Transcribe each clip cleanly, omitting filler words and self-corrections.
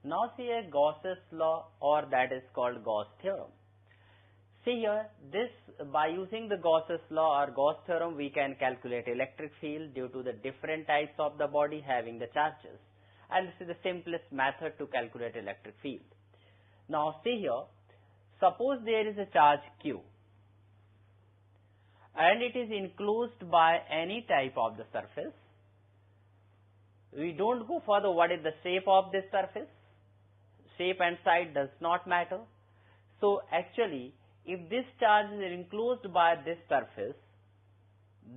Now see a Gauss's law, or that is called Gauss theorem. See here, by using the Gauss's law or Gauss theorem, we can calculate electric field due to the different types of the body having the charges. And this is the simplest method to calculate electric field. Now see here, suppose there is a charge Q and it is enclosed by any type of the surface. We don't go for what is the shape of this surface. Shape and side does not matter. So actually, if this charge is enclosed by this surface,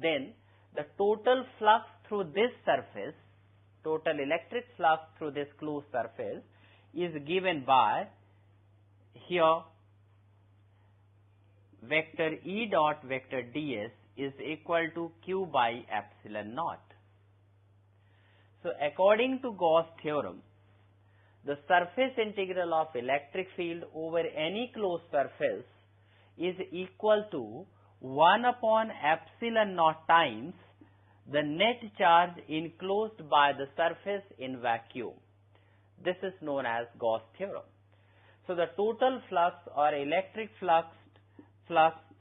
then the total flux through this surface, total electric flux through this closed surface is given by here vector E dot vector ds is equal to Q by epsilon naught. So according to Gauss theorem, the surface integral of electric field over any closed surface is equal to 1 upon epsilon naught times the net charge enclosed by the surface in vacuum. This is known as Gauss theorem. So the total flux or electric flux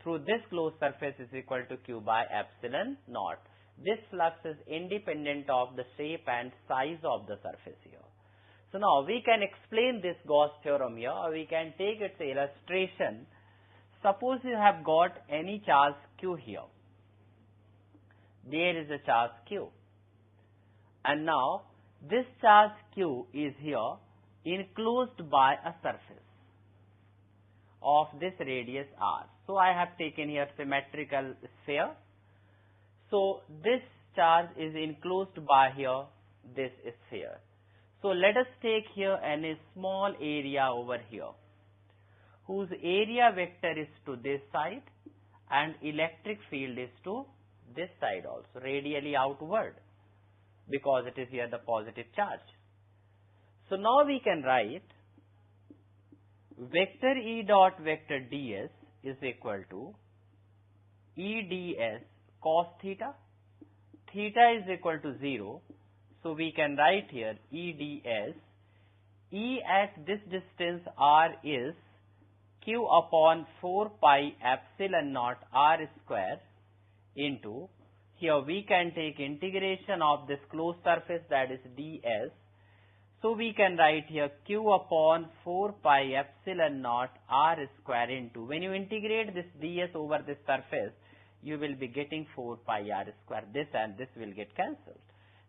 through this closed surface is equal to Q by epsilon naught. This flux is independent of the shape and size of the surface here. So now we can explain this Gauss theorem here, or we can take its illustration. Suppose you have got any charge Q here. There is a charge Q. And now this charge Q is here enclosed by a surface of this radius r. So I have taken here symmetrical sphere. So this charge is enclosed by here this sphere. So let us take here a small area over here, whose area vector is to this side and electric field is to this side also, radially outward, because it is here the positive charge. So now we can write vector E dot vector ds is equal to E ds cos theta. Theta is equal to 0. So we can write here E ds. E at this distance r is Q upon 4 pi epsilon naught r square into, here we can take integration of this closed surface, that is ds. So we can write here Q upon 4 pi epsilon naught r square into, when you integrate this ds over this surface, you will be getting 4 pi r square. This and this will get cancelled.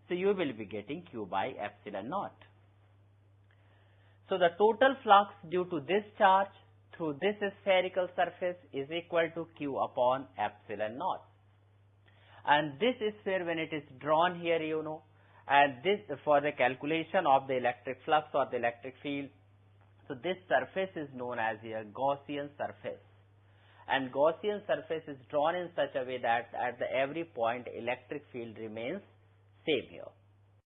So you will be getting Q by epsilon naught. So the total flux due to this charge through this spherical surface is equal to Q upon epsilon naught. And this sphere, when it is drawn here, you know, and this for the calculation of the electric flux or the electric field, so this surface is known as here Gaussian surface. And Gaussian surface is drawn in such a way that at every point electric field remains same here.